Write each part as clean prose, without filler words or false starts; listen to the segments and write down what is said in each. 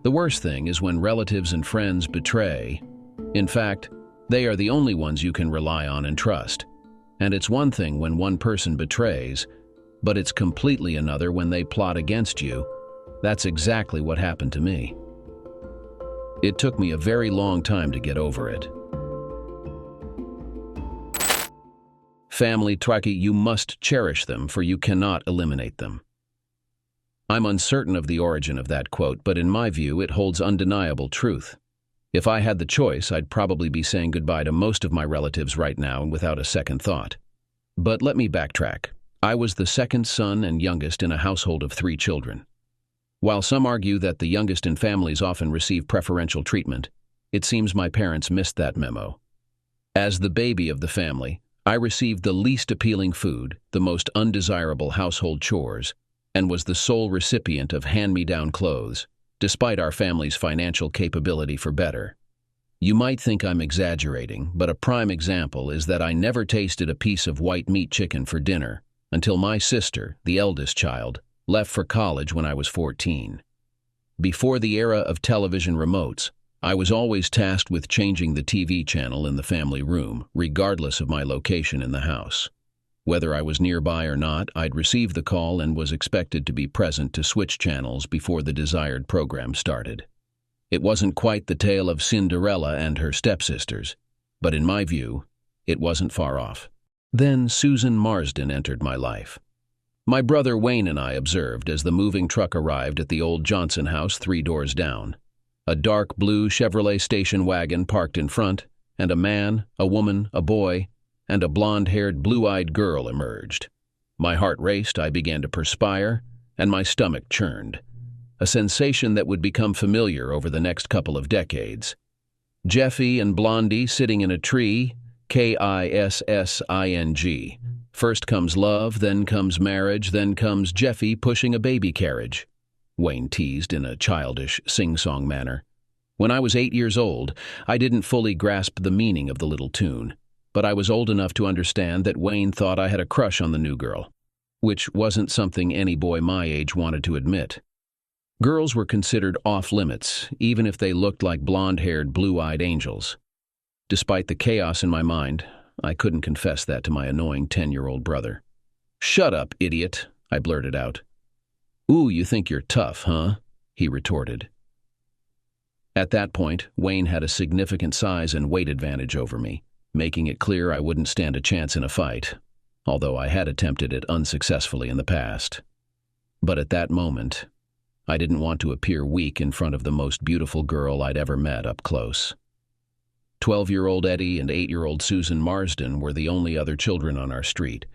The worst thing is when relatives and friends betray. In fact, they are the only ones you can rely on and trust. And it's one thing when one person betrays, but it's completely another when they plot against you. That's exactly what happened to me. It took me a very long time to get over it. Family Twaki, you must cherish them, for you cannot eliminate them. I'm uncertain of the origin of that quote, but in my view, it holds undeniable truth. If I had the choice, I'd probably be saying goodbye to most of my relatives right now and without a second thought. But let me backtrack. I was the second son and youngest in a household of 3 children. While some argue that the youngest in families often receive preferential treatment, it seems my parents missed that memo. As the baby of the family, I received the least appealing food, the most undesirable household chores, and was the sole recipient of hand-me-down clothes, despite our family's financial capability for better. You might think I'm exaggerating, but a prime example is that I never tasted a piece of white meat chicken for dinner until my sister, the eldest child, left for college when I was 14. Before the era of television remotes, I was always tasked with changing the TV channel in the family room, regardless of my location in the house. Whether I was nearby or not, I'd receive the call and was expected to be present to switch channels before the desired program started. It wasn't quite the tale of Cinderella and her stepsisters, but in my view, it wasn't far off. Then Susan Marsden entered my life. My brother Wayne and I observed as the moving truck arrived at the old Johnson house 3 doors down. A dark blue Chevrolet station wagon parked in front, and a man, a woman, a boy, and a blonde-haired, blue-eyed girl emerged. My heart raced, I began to perspire, and my stomach churned, a sensation that would become familiar over the next couple of decades. Jeffy and Blondie sitting in a tree, Kissing. First comes love, then comes marriage, then comes Jeffy pushing a baby carriage, Wayne teased in a childish, sing-song manner. When I was 8 years old, I didn't fully grasp the meaning of the little tune, but I was old enough to understand that Wayne thought I had a crush on the new girl, which wasn't something any boy my age wanted to admit. Girls were considered off-limits, even if they looked like blonde-haired, blue-eyed angels. Despite the chaos in my mind, I couldn't confess that to my annoying 10-year-old brother. "Shut up, idiot," I blurted out. "Ooh, you think you're tough, huh?" he retorted. At that point, Wayne had a significant size and weight advantage over me, making it clear I wouldn't stand a chance in a fight, although I had attempted it unsuccessfully in the past. But at that moment, I didn't want to appear weak in front of the most beautiful girl I'd ever met up close. 12-year-old Eddie and 8-year-old Susan Marsden were the only other children on our street,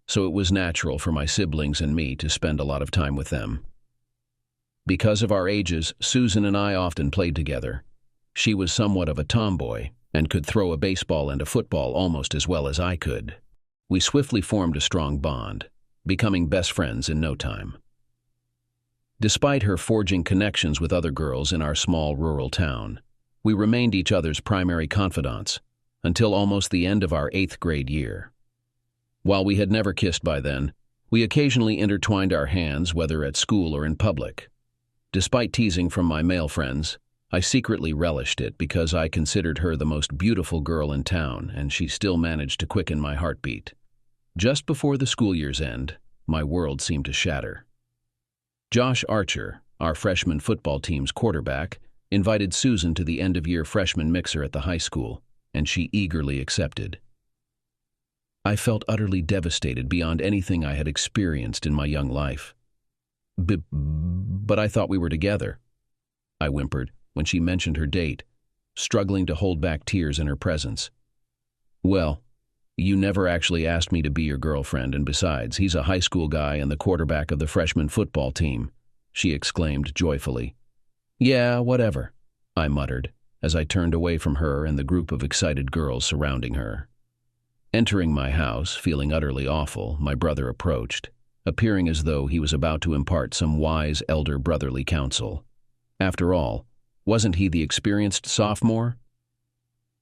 so it was natural for my siblings and me to spend a lot of time with them. Because of our ages, Susan and I often played together. She was somewhat of a tomboy and could throw a baseball and a football almost as well as I could. We swiftly formed a strong bond, becoming best friends in no time. Despite her forging connections with other girls in our small rural town, we remained each other's primary confidants until almost the end of our 8th grade year. While we had never kissed by then, we occasionally intertwined our hands, whether at school or in public. Despite teasing from my male friends, I secretly relished it because I considered her the most beautiful girl in town, and she still managed to quicken my heartbeat. Just before the school year's end, my world seemed to shatter. Josh Archer, our freshman football team's quarterback, invited Susan to the end-of-year freshman mixer at the high school, and she eagerly accepted. I felt utterly devastated beyond anything I had experienced in my young life. But I thought we were together," I whimpered when she mentioned her date, struggling to hold back tears in her presence. "Well, you never actually asked me to be your girlfriend, and besides, he's a high school guy and the quarterback of the freshman football team," she exclaimed joyfully. "Yeah, whatever," I muttered as I turned away from her and the group of excited girls surrounding her. Entering my house, feeling utterly awful, my brother approached, appearing as though he was about to impart some wise elder brotherly counsel. After all, wasn't he the experienced sophomore?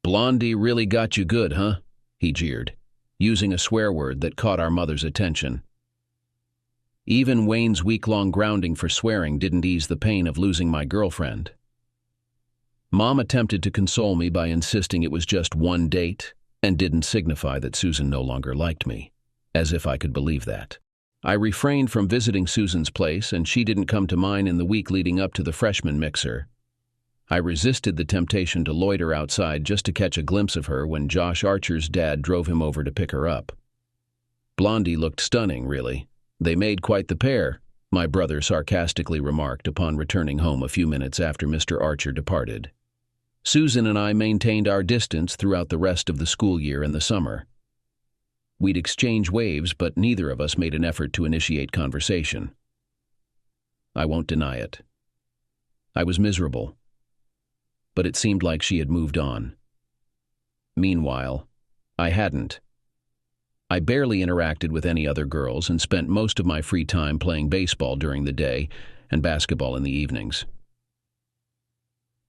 "Blondie really got you good, huh?" he jeered, using a swear word that caught our mother's attention. Even Wayne's week-long grounding for swearing didn't ease the pain of losing my girlfriend, Mom attempted to console me by insisting it was just one date and didn't signify that Susan no longer liked me, as if I could believe that. I refrained from visiting Susan's place, and she didn't come to mine in the week leading up to the freshman mixer. I resisted the temptation to loiter outside just to catch a glimpse of her when Josh Archer's dad drove him over to pick her up. Blondie looked stunning, really. They made quite the pair, my brother sarcastically remarked upon returning home a few minutes after Mr. Archer departed. Susan and I maintained our distance throughout the rest of the school year and the summer. We'd exchange waves, but neither of us made an effort to initiate conversation. I won't deny it. I was miserable, but it seemed like she had moved on. Meanwhile, I hadn't. I barely interacted with any other girls and spent most of my free time playing baseball during the day and basketball in the evenings.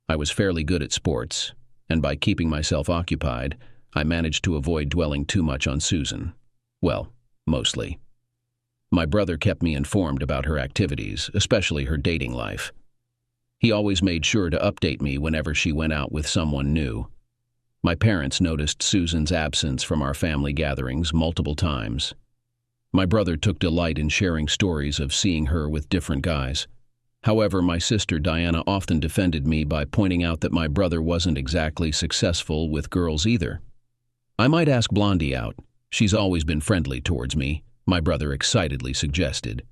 I was fairly good at sports, and by keeping myself occupied, I managed to avoid dwelling too much on Susan. Well, mostly. My brother kept me informed about her activities, especially her dating life. He always made sure to update me whenever she went out with someone new. My parents noticed Susan's absence from our family gatherings multiple times. My brother took delight in sharing stories of seeing her with different guys. However, my sister Diana often defended me by pointing out that my brother wasn't exactly successful with girls either. I might ask Blondie out. She's always been friendly towards me, my brother excitedly suggested.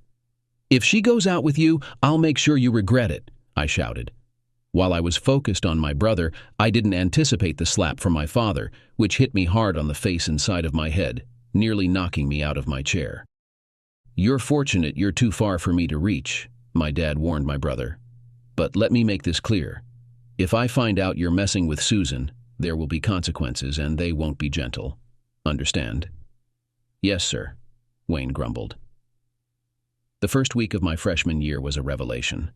If she goes out with you, I'll make sure you regret it, I shouted. While I was focused on my brother, I didn't anticipate the slap from my father, which hit me hard on the face and side of my head, nearly knocking me out of my chair. You're fortunate you're too far for me to reach, my dad warned my brother. But let me make this clear. If I find out you're messing with Susan, there will be consequences, and they won't be gentle. Understand? Yes, sir, Wayne grumbled. The first week of my freshman year was a revelation.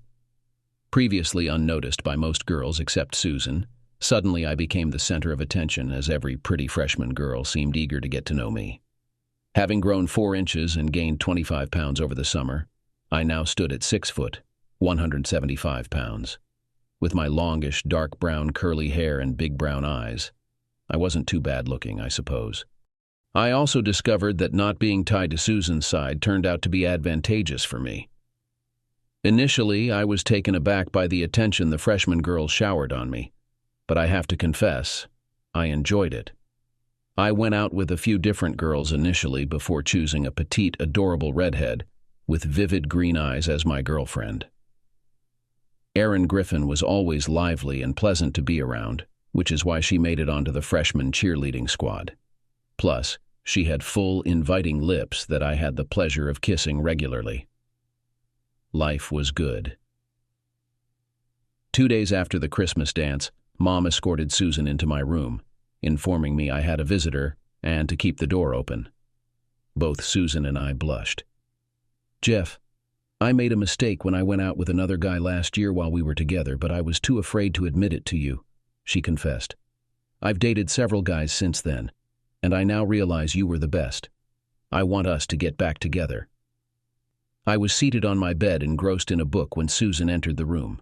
Previously unnoticed by most girls except Susan, suddenly I became the center of attention as every pretty freshman girl seemed eager to get to know me. Having grown 4 inches and gained 25 pounds over the summer, I now stood at 6 foot, 175 pounds. With my longish, dark brown curly hair and big brown eyes, I wasn't too bad looking, I suppose. I also discovered that not being tied to Susan's side turned out to be advantageous for me. Initially, I was taken aback by the attention the freshman girls showered on me, but I have to confess, I enjoyed it. I went out with a few different girls initially before choosing a petite, adorable redhead with vivid green eyes as my girlfriend. Erin Griffin was always lively and pleasant to be around, which is why she made it onto the freshman cheerleading squad. Plus, she had full, inviting lips that I had the pleasure of kissing regularly. Life was good. 2 days after the Christmas dance, Mom escorted Susan into my room, informing me I had a visitor and to keep the door open. Both Susan and I blushed. Jeff, I made a mistake when I went out with another guy last year while we were together, but I was too afraid to admit it to you, she confessed. I've dated several guys since then, and I now realize you were the best. I want us to get back together. I was seated on my bed engrossed in a book when Susan entered the room.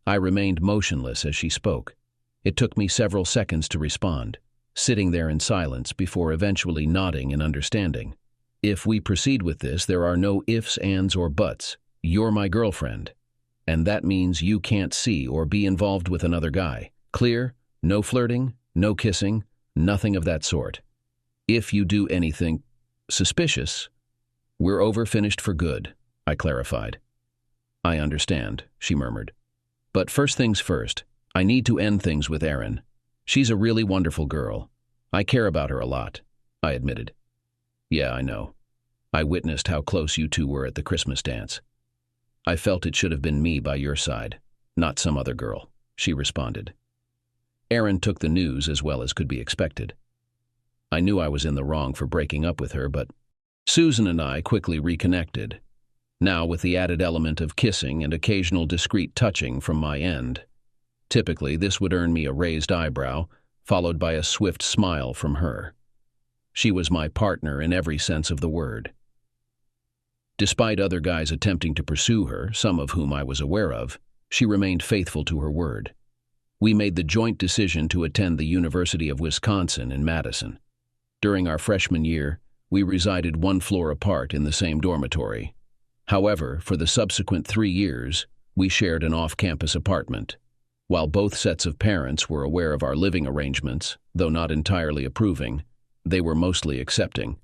I remained motionless as she spoke. It took me several seconds to respond, sitting there in silence before eventually nodding in understanding. If we proceed with this, there are no ifs, ands, or buts. You're my girlfriend, and that means you can't see or be involved with another guy. Clear? No flirting, no kissing, nothing of that sort. If you do anything suspicious, we're over, finished for good, I clarified. I understand, she murmured. But first things first, I need to end things with Erin. She's a really wonderful girl. I care about her a lot, I admitted. Yeah, I know. I witnessed how close you two were at the Christmas dance. I felt it should have been me by your side, not some other girl, she responded. Erin took the news as well as could be expected. I knew I was in the wrong for breaking up with her, but Susan and I quickly reconnected, now with the added element of kissing and occasional discreet touching from my end. Typically, this would earn me a raised eyebrow, followed by a swift smile from her. She was my partner in every sense of the word. Despite other guys attempting to pursue her, some of whom I was aware of, she remained faithful to her word. We made the joint decision to attend the University of Wisconsin in Madison. During our freshman year, we resided one floor apart in the same dormitory. However, for the subsequent 3 years, we shared an off-campus apartment. While both sets of parents were aware of our living arrangements, though not entirely approving, they were mostly accepting.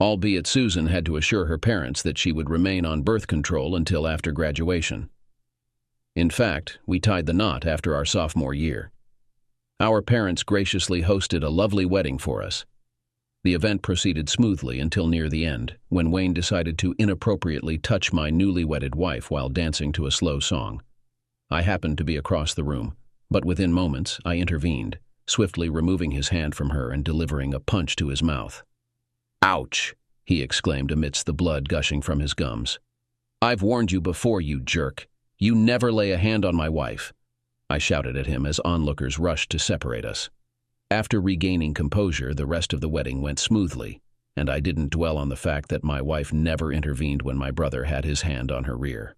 Albeit Susan had to assure her parents that she would remain on birth control until after graduation. In fact, we tied the knot after our sophomore year. Our parents graciously hosted a lovely wedding for us. The event proceeded smoothly until near the end, when Wayne decided to inappropriately touch my newly wedded wife while dancing to a slow song. I happened to be across the room, but within moments I intervened, swiftly removing his hand from her and delivering a punch to his mouth. "Ouch!" he exclaimed amidst the blood gushing from his gums. "I've warned you before, you jerk. You never lay a hand on my wife," I shouted at him as onlookers rushed to separate us. After regaining composure, the rest of the wedding went smoothly, and I didn't dwell on the fact that my wife never intervened when my brother had his hand on her rear.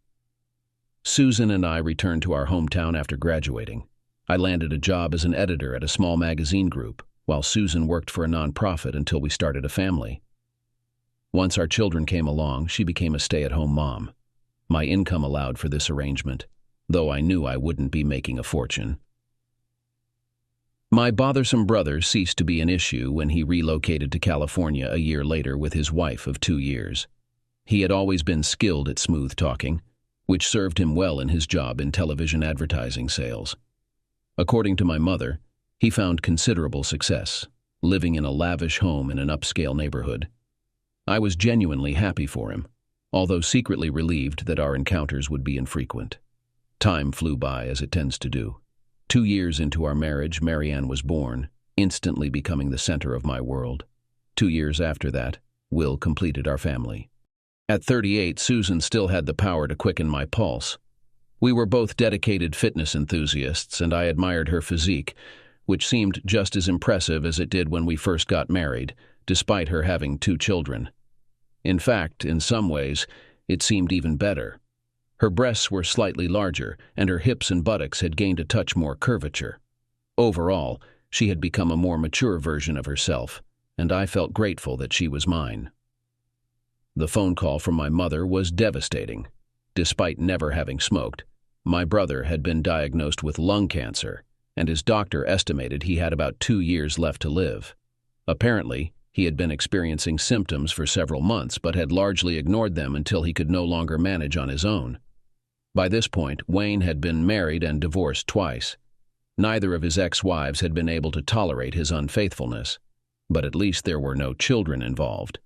Susan and I returned to our hometown after graduating. I landed a job as an editor at a small magazine group, while Susan worked for a nonprofit until we started a family. Once our children came along, she became a stay-at-home mom. My income allowed for this arrangement, though I knew I wouldn't be making a fortune. My bothersome brother ceased to be an issue when he relocated to California a year later with his wife of 2 years. He had always been skilled at smooth talking, which served him well in his job in television advertising sales. According to my mother, he found considerable success, living in a lavish home in an upscale neighborhood. I was genuinely happy for him, although secretly relieved that our encounters would be infrequent. Time flew by, as it tends to do. 2 years into our marriage, Marianne was born, instantly becoming the center of my world. 2 years after that, Will completed our family. At 38, Susan still had the power to quicken my pulse. We were both dedicated fitness enthusiasts, and I admired her physique, which seemed just as impressive as it did when we first got married, despite her having 2 children. In fact, in some ways, it seemed even better. Her breasts were slightly larger, and her hips and buttocks had gained a touch more curvature. Overall, she had become a more mature version of herself, and I felt grateful that she was mine. The phone call from my mother was devastating. Despite never having smoked, my brother had been diagnosed with lung cancer, and his doctor estimated he had about 2 years left to live. Apparently, he had been experiencing symptoms for several months, but had largely ignored them until he could no longer manage on his own. By this point, Wayne had been married and divorced twice. Neither of his ex-wives had been able to tolerate his unfaithfulness, but at least there were no children involved.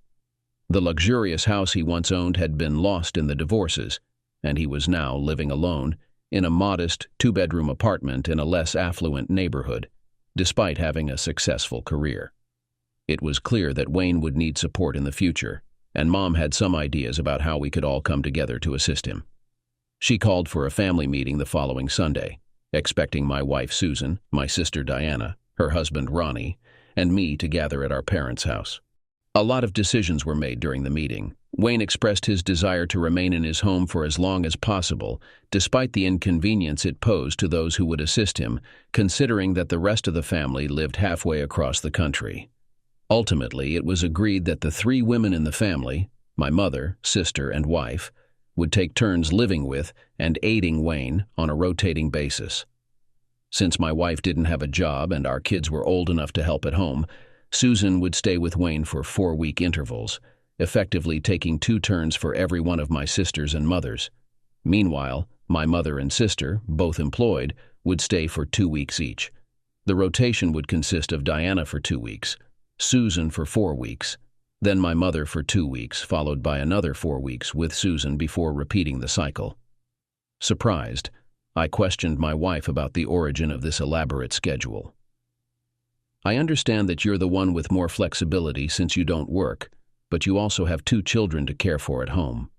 The luxurious house he once owned had been lost in the divorces, and he was now living alone in a modest 2-bedroom apartment in a less affluent neighborhood, despite having a successful career. It was clear that Wayne would need support in the future, and Mom had some ideas about how we could all come together to assist him. She called for a family meeting the following Sunday, expecting my wife Susan, my sister Diana, her husband Ronnie, and me to gather at our parents' house. A lot of decisions were made during the meeting. Wayne expressed his desire to remain in his home for as long as possible, despite the inconvenience it posed to those who would assist him, considering that the rest of the family lived halfway across the country. Ultimately, it was agreed that the 3 women in the family, my mother, sister, and wife, would take turns living with and aiding Wayne on a rotating basis. Since my wife didn't have a job and our kids were old enough to help at home, Susan would stay with Wayne for 4-week intervals, effectively taking 2 turns for every one of my sisters and mothers. Meanwhile, my mother and sister, both employed, would stay for 2 weeks each. The rotation would consist of Diana for 2 weeks, Susan for 4 weeks, then my mother for 2 weeks, followed by another 4 weeks with Susan before repeating the cycle. Surprised, I questioned my wife about the origin of this elaborate schedule. "I understand that you're the one with more flexibility since you don't work, but you also have 2 children to care for at home.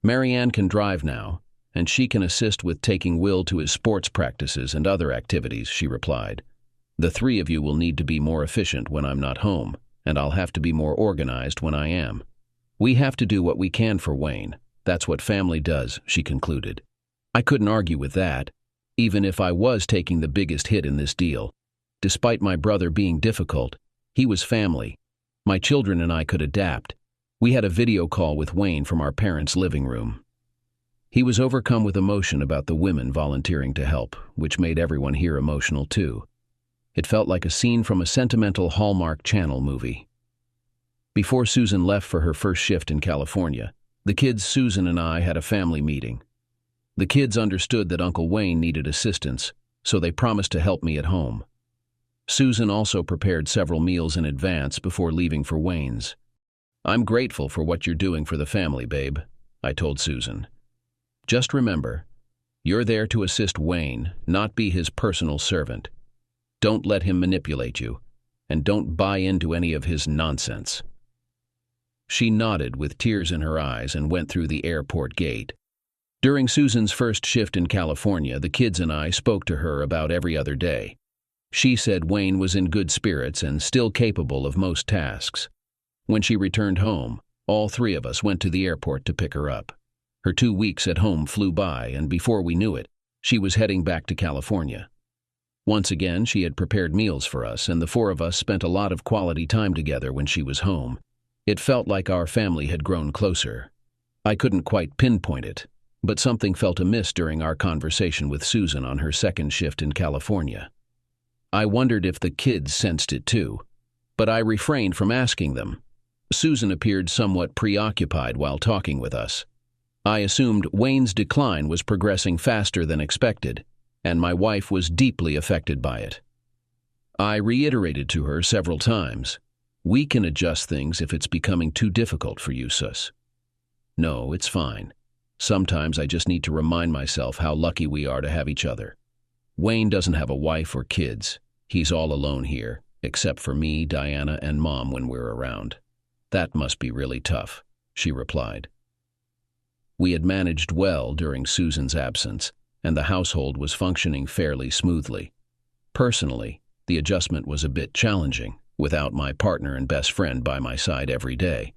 Marianne can drive now, and she can assist with taking Will to his sports practices and other activities," she replied. "The 3 of you will need to be more efficient when I'm not home, and I'll have to be more organized when I am. We have to do what we can for Wayne. That's what family does," she concluded. I couldn't argue with that. even if I was taking the biggest hit in this deal. Despite my brother being difficult, he was family. My children and I could adapt. We had a video call with Wayne from our parents' living room. He was overcome with emotion about the women volunteering to help, which made everyone here emotional too. It felt like a scene from a sentimental Hallmark Channel movie. Before Susan left for her first shift in California, the kids, Susan and I, had a family meeting. The kids understood that Uncle Wayne needed assistance, so they promised to help me at home. Susan also prepared several meals in advance before leaving for Wayne's. "I'm grateful for what you're doing for the family, babe," I told Susan. "Just remember, you're there to assist Wayne, not be his personal servant. Don't let him manipulate you, and don't buy into any of his nonsense." She nodded with tears in her eyes and went through the airport gate. During Susan's first shift in California, the kids and I spoke to her about every other day. She said Wayne was in good spirits and still capable of most tasks. When she returned home, all three of us went to the airport to pick her up. Her 2 weeks at home flew by, and before we knew it, she was heading back to California. Once again, she had prepared meals for us, and the four of us spent a lot of quality time together when she was home. It felt like our family had grown closer. I couldn't quite pinpoint it, but something felt amiss during our conversation with Susan on her second shift in California. I wondered if the kids sensed it too, but I refrained from asking them. Susan appeared somewhat preoccupied while talking with us. I assumed Wayne's decline was progressing faster than expected, and my wife was deeply affected by it. I reiterated to her several times, "We can adjust things if it's becoming too difficult for you, sus. No, it's fine. Sometimes I just need to remind myself how lucky we are to have each other. Wayne doesn't have a wife or kids. He's all alone here, except for me, Diana, and Mom when we're around. That must be really tough," she replied. We had managed well during Susan's absence, and the household was functioning fairly smoothly. Personally, the adjustment was a bit challenging, without my partner and best friend by my side every day.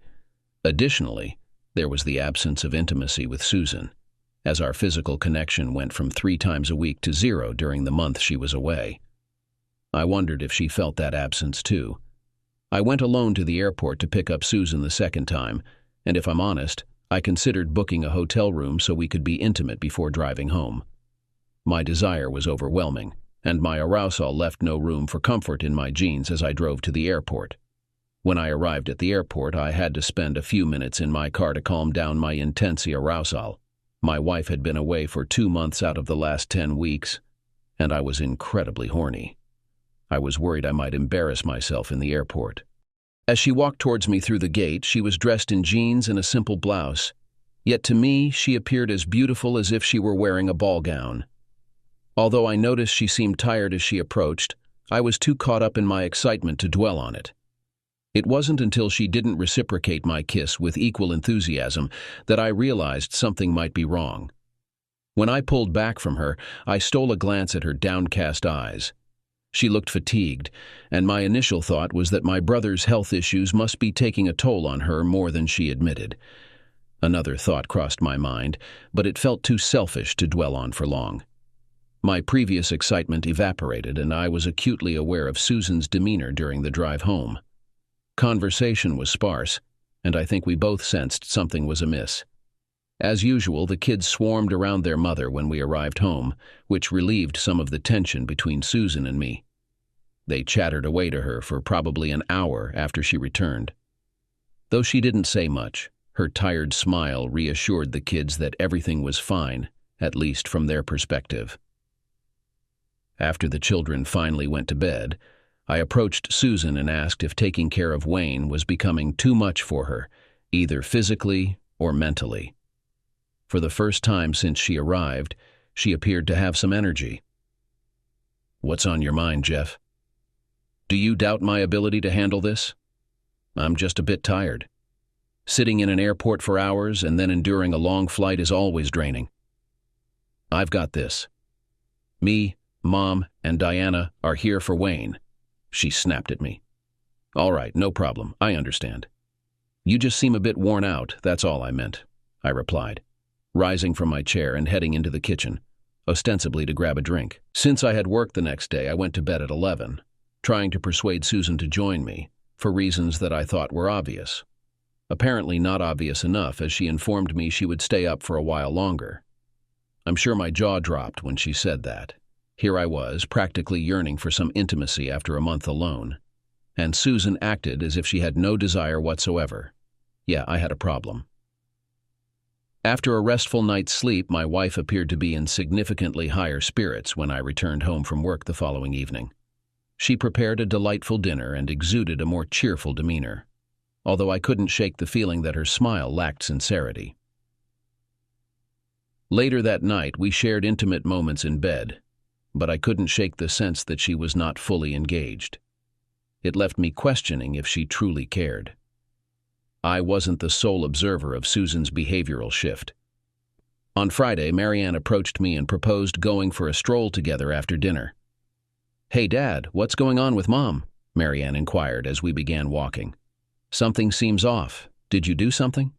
Additionally, there was the absence of intimacy with Susan, as our physical connection went from 3 times a week to 0 during the month she was away. I wondered if she felt that absence too. I went alone to the airport to pick up Susan the second time, and if I'm honest, I considered booking a hotel room so we could be intimate before driving home. My desire was overwhelming, and my arousal left no room for comfort in my jeans as I drove to the airport. When I arrived at the airport, I had to spend a few minutes in my car to calm down my intense arousal. My wife had been away for 2 months out of the last 10 weeks, and I was incredibly horny. I was worried I might embarrass myself in the airport. As she walked towards me through the gate, she was dressed in jeans and a simple blouse. Yet to me, she appeared as beautiful as if she were wearing a ball gown. Although I noticed she seemed tired as she approached, I was too caught up in my excitement to dwell on it. It wasn't until she didn't reciprocate my kiss with equal enthusiasm that I realized something might be wrong. When I pulled back from her, I stole a glance at her downcast eyes. She looked fatigued, and my initial thought was that my brother's health issues must be taking a toll on her more than she admitted. Another thought crossed my mind, but it felt too selfish to dwell on for long. My previous excitement evaporated, and I was acutely aware of Susan's demeanor during the drive home. Conversation was sparse, and I think we both sensed something was amiss. As usual, the kids swarmed around their mother when we arrived home, which relieved some of the tension between Susan and me. They chattered away to her for probably an hour after she returned. Though she didn't say much, her tired smile reassured the kids that everything was fine, at least from their perspective. After the children finally went to bed, I approached Susan and asked if taking care of Wayne was becoming too much for her, either physically or mentally. For the first time since she arrived, she appeared to have some energy. "What's on your mind, Jeff? Do you doubt my ability to handle this? I'm just a bit tired. Sitting in an airport for hours and then enduring a long flight is always draining. I've got this. Me, Mom, and Diana are here for Wayne." She snapped at me. "All right, no problem. I understand. You just seem a bit worn out, that's all I meant," I replied, rising from my chair and heading into the kitchen. ostensibly to grab a drink. Since I had work the next day, I went to bed at 11, trying to persuade Susan to join me, for reasons that I thought were obvious. Apparently not obvious enough, as she informed me she would stay up for a while longer. I'm sure my jaw dropped when she said that. Here I was, practically yearning for some intimacy after a month alone. And Susan acted as if she had no desire whatsoever. Yeah, I had a problem. After a restful night's sleep, my wife appeared to be in significantly higher spirits when I returned home from work the following evening. She prepared a delightful dinner and exuded a more cheerful demeanor, although I couldn't shake the feeling that her smile lacked sincerity. Later that night, we shared intimate moments in bed, but I couldn't shake the sense that she was not fully engaged. It left me questioning if she truly cared. I wasn't the sole observer of Susan's behavioral shift. On Friday, Marianne approached me and proposed going for a stroll together after dinner. "Hey, Dad, what's going on with Mom?" Marianne inquired as we began walking. "Something seems off. Did you do something?"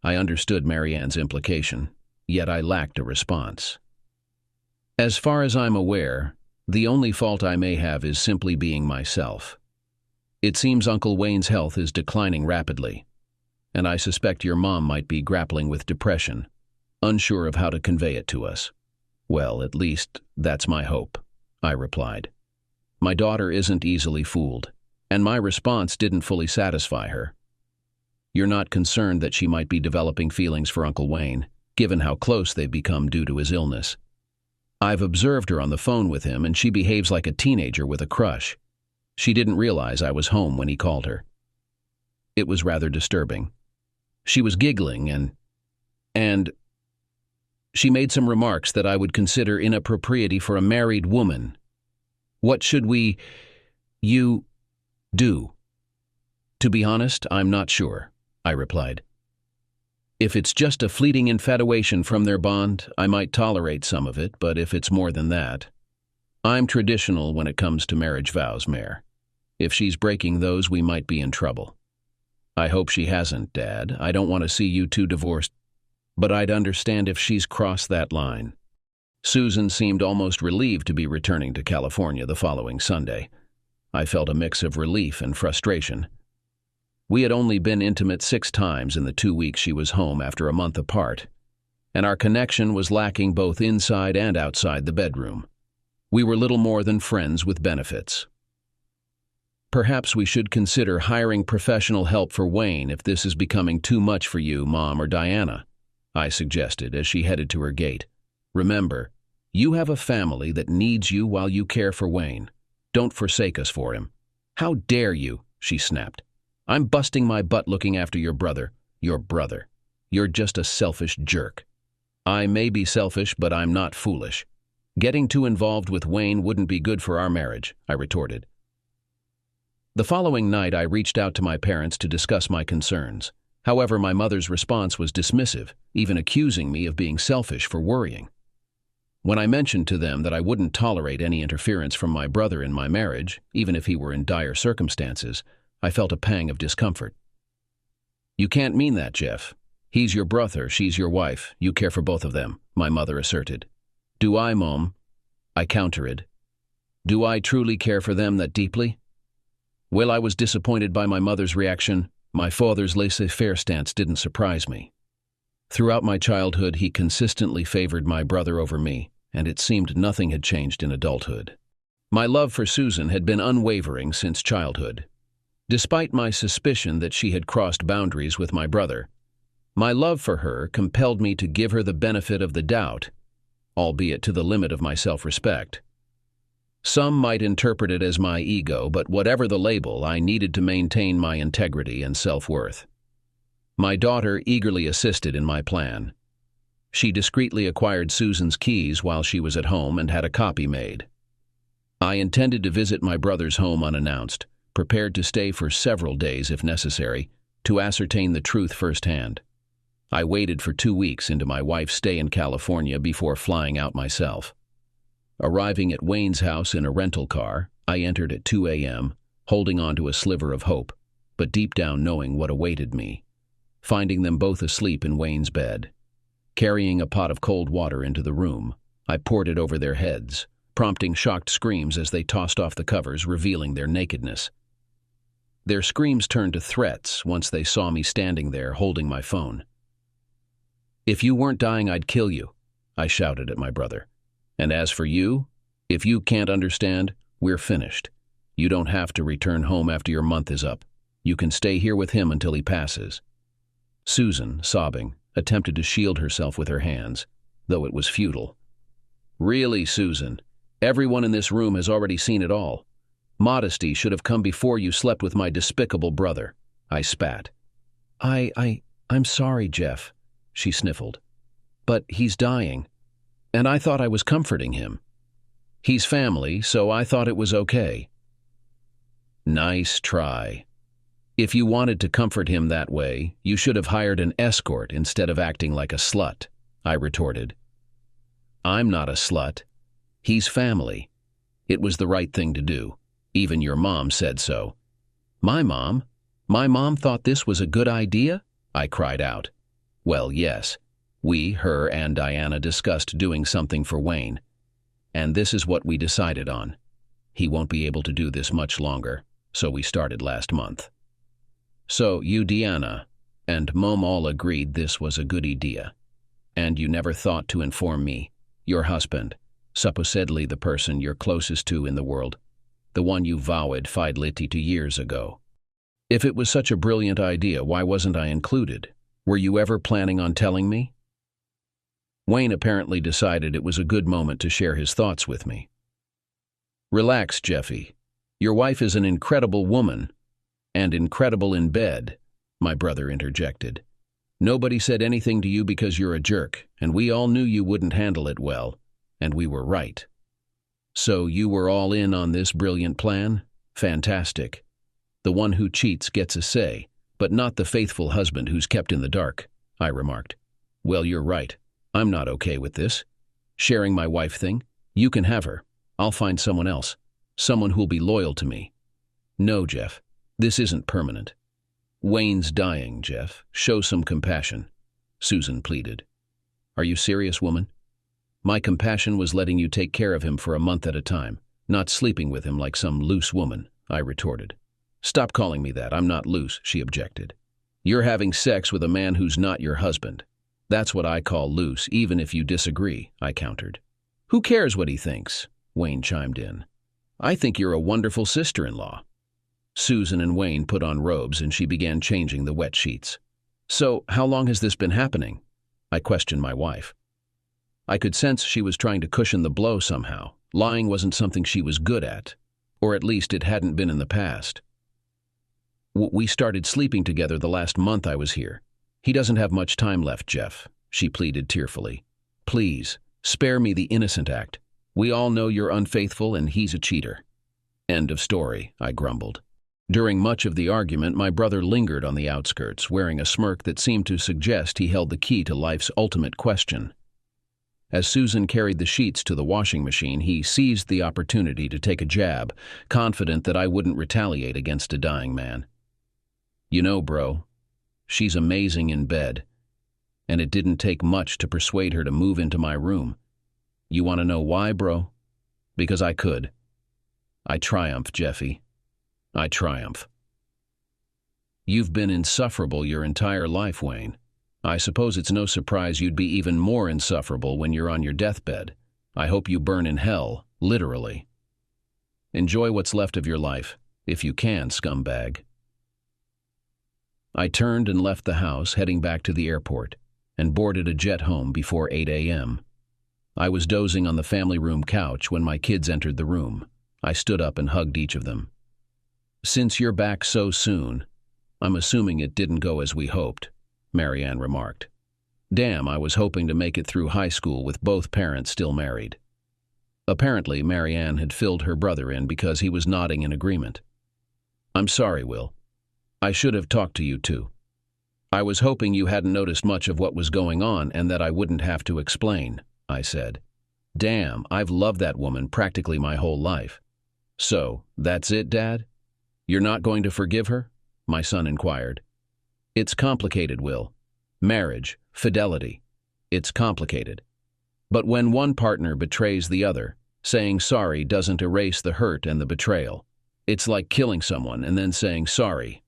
I understood Marianne's implication, yet I lacked a response. As far as I'm aware, the only fault I may have is simply being myself. It seems Uncle Wayne's health is declining rapidly, and I suspect your mom might be grappling with depression, unsure of how to convey it to us. Well, at least that's my hope, I replied. My daughter isn't easily fooled, and my response didn't fully satisfy her. You're not concerned that she might be developing feelings for Uncle Wayne, given how close they've become due to his illness. I've observed her on the phone with him, and she behaves like a teenager with a crush. She didn't realize I was home when he called her. It was rather disturbing. She was giggling and she made some remarks that I would consider inappropriate for a married woman. What should you do? To be honest, I'm not sure, I replied. If it's just a fleeting infatuation from their bond, I might tolerate some of it, but if it's more than that, I'm traditional when it comes to marriage vows, Mare. If she's breaking those, we might be in trouble. I hope she hasn't, Dad. I don't want to see you two divorced, but I'd understand if she's crossed that line. Susan seemed almost relieved to be returning to California the following Sunday. I felt a mix of relief and frustration. We had only been intimate 6 times in the 2 weeks she was home after a month apart, and our connection was lacking both inside and outside the bedroom. We were little more than friends with benefits. Perhaps we should consider hiring professional help for Wayne if this is becoming too much for you, Mom or Diana, I suggested as she headed to her gate. Remember, you have a family that needs you while you care for Wayne. Don't forsake us for him. How dare you, she snapped. I'm busting my butt looking after your brother. Your brother. You're just a selfish jerk. I may be selfish, but I'm not foolish. Getting too involved with Wayne wouldn't be good for our marriage, I retorted. The following night, I reached out to my parents to discuss my concerns. However, my mother's response was dismissive, even accusing me of being selfish for worrying. When I mentioned to them that I wouldn't tolerate any interference from my brother in my marriage, even if he were in dire circumstances, I felt a pang of discomfort. You can't mean that, Jeff. He's your brother, she's your wife. You care for both of them, my mother asserted. Do I, Mom? I countered. Do I truly care for them that deeply? Well, I was disappointed by my mother's reaction. My father's laissez-faire stance didn't surprise me. Throughout my childhood, he consistently favored my brother over me, and it seemed nothing had changed in adulthood. My love for Susan had been unwavering since childhood. Despite my suspicion that she had crossed boundaries with my brother, my love for her compelled me to give her the benefit of the doubt, albeit to the limit of my self-respect. Some might interpret it as my ego, but whatever the label, I needed to maintain my integrity and self-worth. My daughter eagerly assisted in my plan. She discreetly acquired Susan's keys while she was at home and had a copy made. I intended to visit my brother's home unannounced, prepared to stay for several days if necessary, to ascertain the truth firsthand. I waited for 2 weeks into my wife's stay in California before flying out myself. Arriving at Wayne's house in a rental car, I entered at 2 a.m., holding on to a sliver of hope, but deep down knowing what awaited me. Finding them both asleep in Wayne's bed. Carrying a pot of cold water into the room, I poured it over their heads, prompting shocked screams as they tossed off the covers, revealing their nakedness. Their screams turned to threats once they saw me standing there holding my phone. "If you weren't dying, I'd kill you," I shouted at my brother. "And as for you, if you can't understand, we're finished. You don't have to return home after your month is up. You can stay here with him until he passes." Susan, sobbing, attempted to shield herself with her hands, though it was futile. "Really, Susan, everyone in this room has already seen it all. Modesty should have come before you slept with my despicable brother," I spat. I'm sorry, Jeff," she sniffled. "But he's dying, and I thought I was comforting him. He's family, so I thought it was okay." Nice try. If you wanted to comfort him that way, you should have hired an escort instead of acting like a slut, I retorted. "I'm not a slut. He's family. It was the right thing to do. Even your mom said so." "My mom? My mom thought this was a good idea?" I cried out. "Well, yes. We, her, and Diana discussed doing something for Wayne. And this is what we decided on. He won't be able to do this much longer, so we started last month." "So you, Diana, and Mom all agreed this was a good idea. And you never thought to inform me, your husband, supposedly the person you're closest to in the world, the one you vowed fidelity to years ago. If it was such a brilliant idea, why wasn't I included? Were you ever planning on telling me?" Wayne apparently decided it was a good moment to share his thoughts with me. "Relax, Jeffy. Your wife is an incredible woman, and incredible in bed," my brother interjected. "Nobody said anything to you because you're a jerk, and we all knew you wouldn't handle it well, and we were right. So you were all in on this brilliant plan? Fantastic. The one who cheats gets a say, but not the faithful husband who's kept in the dark," I remarked. "Well, you're right. I'm not okay with this. Sharing my wife thing? You can have her. I'll find someone else. Someone who'll be loyal to me." "No, Jeff. This isn't permanent." "Wayne's dying, Jeff. Show some compassion," Susan pleaded. "Are you serious, woman?" "My compassion was letting you take care of him for a month at a time, not sleeping with him like some loose woman," I retorted. "Stop calling me that. I'm not loose," she objected. "You're having sex with a man who's not your husband. That's what I call loose, even if you disagree," I countered. "Who cares what he thinks?" Wayne chimed in. "I think you're a wonderful sister-in-law." Susan and Wayne put on robes and she began changing the wet sheets. "So, how long has this been happening?" I questioned my wife. I could sense she was trying to cushion the blow somehow. Lying wasn't something she was good at, or at least it hadn't been in the past. "We started sleeping together the last month I was here. He doesn't have much time left, Jeff," she pleaded tearfully. "Please, spare me the innocent act. We all know you're unfaithful and he's a cheater." "End of story," I grumbled. During much of the argument, my brother lingered on the outskirts, wearing a smirk that seemed to suggest he held the key to life's ultimate question. As Susan carried the sheets to the washing machine, he seized the opportunity to take a jab, confident that I wouldn't retaliate against a dying man. "You know, bro, she's amazing in bed, and it didn't take much to persuade her to move into my room. You want to know why, bro? Because I could. I triumph, Jeffy. I triumph." "You've been insufferable your entire life, Wayne. I suppose it's no surprise you'd be even more insufferable when you're on your deathbed. I hope you burn in hell, literally. Enjoy what's left of your life, if you can, scumbag." I turned and left the house, heading back to the airport, and boarded a jet home before 8 a.m. I was dozing on the family room couch when my kids entered the room. I stood up and hugged each of them. "Since you're back so soon, I'm assuming it didn't go as we hoped," Marianne remarked. "Damn, I was hoping to make it through high school with both parents still married." Apparently, Marianne had filled her brother in because he was nodding in agreement. "I'm sorry, Will. I should have talked to you too. I was hoping you hadn't noticed much of what was going on and that I wouldn't have to explain," I said. "Damn, I've loved that woman practically my whole life." "So, that's it, Dad? You're not going to forgive her?" my son inquired. "It's complicated, Will. Marriage, fidelity. It's complicated. But when one partner betrays the other, saying sorry doesn't erase the hurt and the betrayal. It's like killing someone and then saying sorry.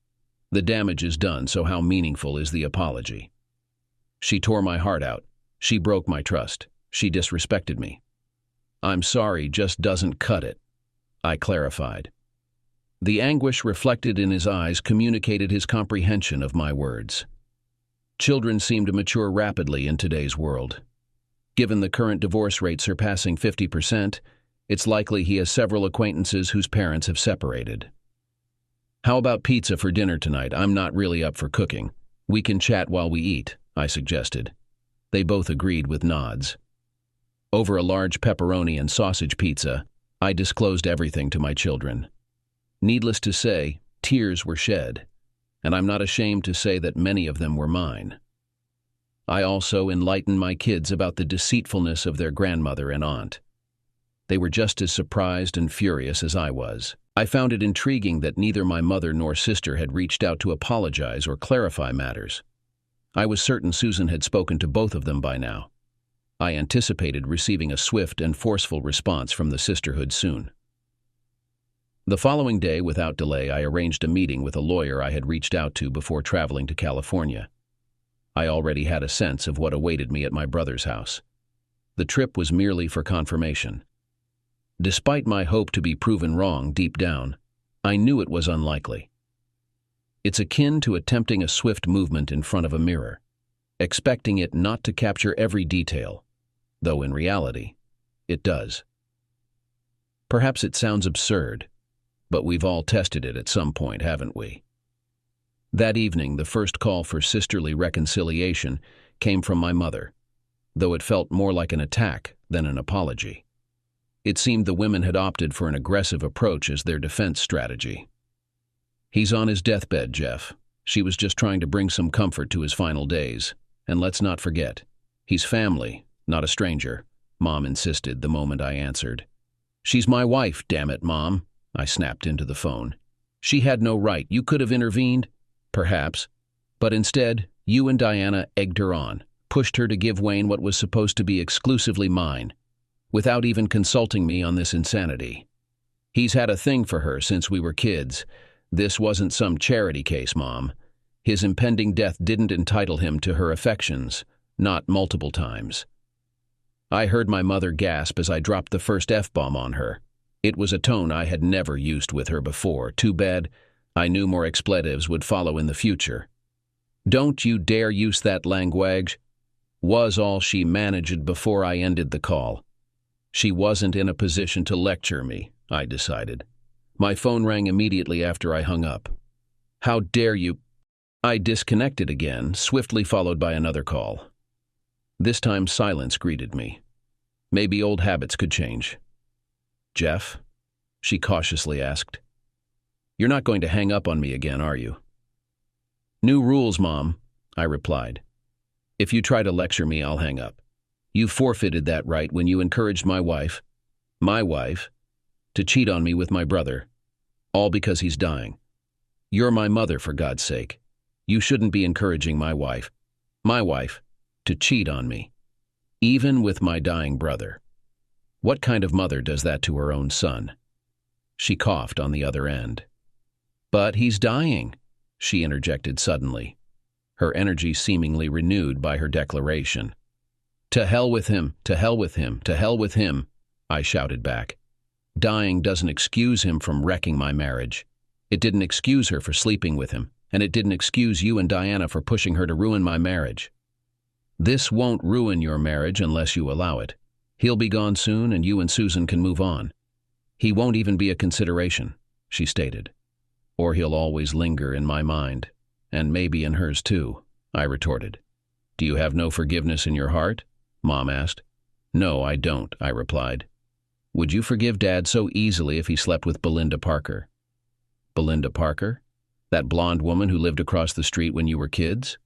The damage is done, so how meaningful is the apology? She tore my heart out. She broke my trust. She disrespected me. I'm sorry just doesn't cut it, I clarified. The anguish reflected in his eyes communicated his comprehension of my words. Children seem to mature rapidly in today's world. Given the current divorce rate surpassing 50%, it's likely he has several acquaintances whose parents have separated. How about pizza for dinner tonight? I'm not really up for cooking. We can chat while we eat, I suggested. They both agreed with nods. Over a large pepperoni and sausage pizza, I disclosed everything to my children. Needless to say, tears were shed, and I'm not ashamed to say that many of them were mine. I also enlightened my kids about the deceitfulness of their grandmother and aunt. They were just as surprised and furious as I was. I found it intriguing that neither my mother nor sister had reached out to apologize or clarify matters. I was certain Susan had spoken to both of them by now. I anticipated receiving a swift and forceful response from the sisterhood soon. The following day, without delay, I arranged a meeting with a lawyer I had reached out to before traveling to California. I already had a sense of what awaited me at my brother's house. The trip was merely for confirmation. Despite my hope to be proven wrong deep down, I knew it was unlikely. It's akin to attempting a swift movement in front of a mirror, expecting it not to capture every detail, though in reality, it does. Perhaps it sounds absurd, but we've all tested it at some point, haven't we? That evening, the first call for sisterly reconciliation came from my mother, though it felt more like an attack than an apology. It seemed the women had opted for an aggressive approach as their defense strategy. He's on his deathbed, Jeff. She was just trying to bring some comfort to his final days. And let's not forget, he's family, not a stranger, Mom insisted the moment I answered. She's my wife, damn it, Mom, I snapped into the phone. She had no right. You could have intervened. Perhaps. But instead, you and Diana egged her on, pushed her to give Wayne what was supposed to be exclusively mine, without even consulting me on this insanity. He's had a thing for her since we were kids. This wasn't some charity case, Mom. His impending death didn't entitle him to her affections, not multiple times. I heard my mother gasp as I dropped the first F-bomb on her. It was a tone I had never used with her before. Too bad. I knew more expletives would follow in the future. Don't you dare use that language, was all she managed before I ended the call. She wasn't in a position to lecture me, I decided. My phone rang immediately after I hung up. How dare you? I disconnected again, swiftly followed by another call. This time silence greeted me. Maybe old habits could change. Jeff? She cautiously asked. You're not going to hang up on me again, are you? New rules, Mom, I replied. If you try to lecture me, I'll hang up. You forfeited that right when you encouraged my wife, to cheat on me with my brother, all because he's dying. You're my mother, for God's sake. You shouldn't be encouraging my wife, to cheat on me, even with my dying brother. What kind of mother does that to her own son? She coughed on the other end. But he's dying, she interjected suddenly, her energy seemingly renewed by her declaration. To hell with him, to hell with him, to hell with him, I shouted back. Dying doesn't excuse him from wrecking my marriage. It didn't excuse her for sleeping with him, and it didn't excuse you and Diana for pushing her to ruin my marriage. This won't ruin your marriage unless you allow it. He'll be gone soon, and you and Susan can move on. He won't even be a consideration, she stated. Or he'll always linger in my mind, and maybe in hers too, I retorted. Do you have no forgiveness in your heart? Mom asked. No, I don't, I replied. Would you forgive Dad so easily if he slept with Belinda Parker? Belinda Parker? That blonde woman who lived across the street when you were kids?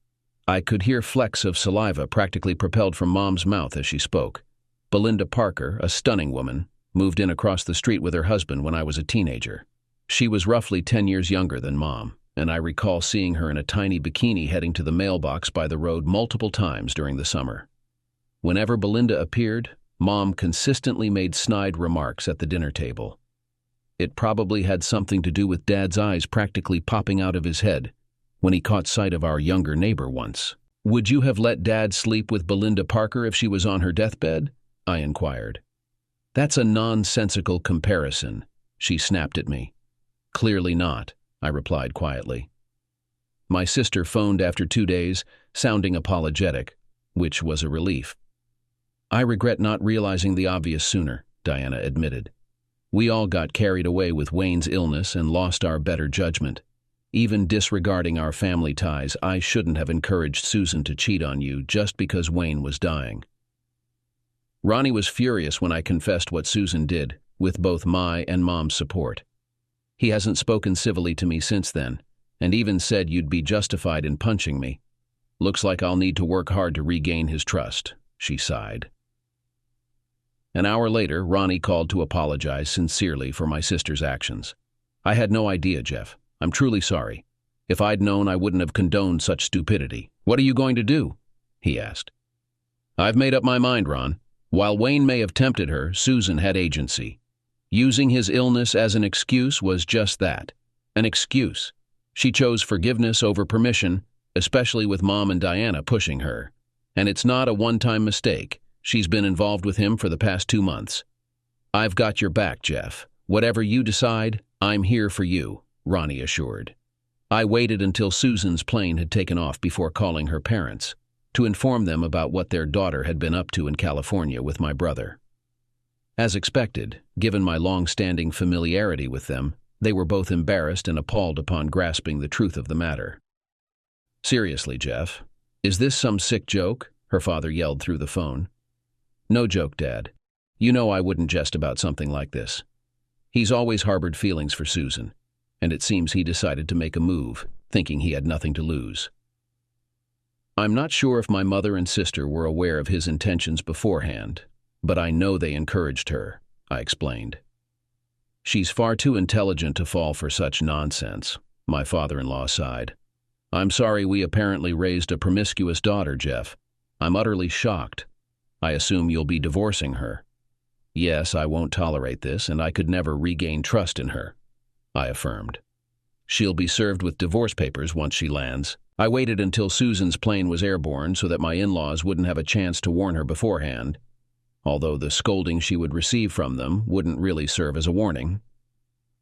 I could hear flecks of saliva practically propelled from Mom's mouth as she spoke. Belinda Parker, a stunning woman, moved in across the street with her husband when I was a teenager. She was roughly 10 years younger than Mom, and I recall seeing her in a tiny bikini heading to the mailbox by the road multiple times during the summer. Whenever Belinda appeared, Mom consistently made snide remarks at the dinner table. It probably had something to do with Dad's eyes practically popping out of his head when he caught sight of our younger neighbor once. "Would you have let Dad sleep with Belinda Parker if she was on her deathbed?" I inquired. "That's a nonsensical comparison," she snapped at me. "Clearly not," I replied quietly. My sister phoned after 2 days, sounding apologetic, which was a relief. "I regret not realizing the obvious sooner," Diana admitted. "We all got carried away with Wayne's illness and lost our better judgment. Even disregarding our family ties, I shouldn't have encouraged Susan to cheat on you just because Wayne was dying." Ronnie was furious when I confessed what Susan did, with both my and Mom's support. He hasn't spoken civilly to me since then, and even said you'd be justified in punching me. "Looks like I'll need to work hard to regain his trust," she sighed. An hour later, Ronnie called to apologize sincerely for my sister's actions. "I had no idea, Jeff. I'm truly sorry. If I'd known, I wouldn't have condoned such stupidity." "What are you going to do?" he asked. "I've made up my mind, Ron. While Wayne may have tempted her, Susan had agency. Using his illness as an excuse was just that, an excuse. She chose forgiveness over permission, especially with Mom and Diana pushing her. And it's not a one-time mistake. She's been involved with him for the past 2 months. I've got your back, Jeff. Whatever you decide, I'm here for you," Ronnie assured. I waited until Susan's plane had taken off before calling her parents, to inform them about what their daughter had been up to in California with my brother. As expected, given my long-standing familiarity with them, they were both embarrassed and appalled upon grasping the truth of the matter. "Seriously, Jeff, is this some sick joke?" her father yelled through the phone. "No joke, Dad. You know I wouldn't jest about something like this. He's always harbored feelings for Susan, and it seems he decided to make a move, thinking he had nothing to lose. I'm not sure if my mother and sister were aware of his intentions beforehand, but I know they encouraged her," I explained. "She's far too intelligent to fall for such nonsense," my father-in-law sighed. "I'm sorry we apparently raised a promiscuous daughter, Jeff. I'm utterly shocked. I assume you'll be divorcing her." "Yes, I won't tolerate this, and I could never regain trust in her," I affirmed. "She'll be served with divorce papers once she lands." I waited until Susan's plane was airborne so that my in-laws wouldn't have a chance to warn her beforehand, although the scolding she would receive from them wouldn't really serve as a warning.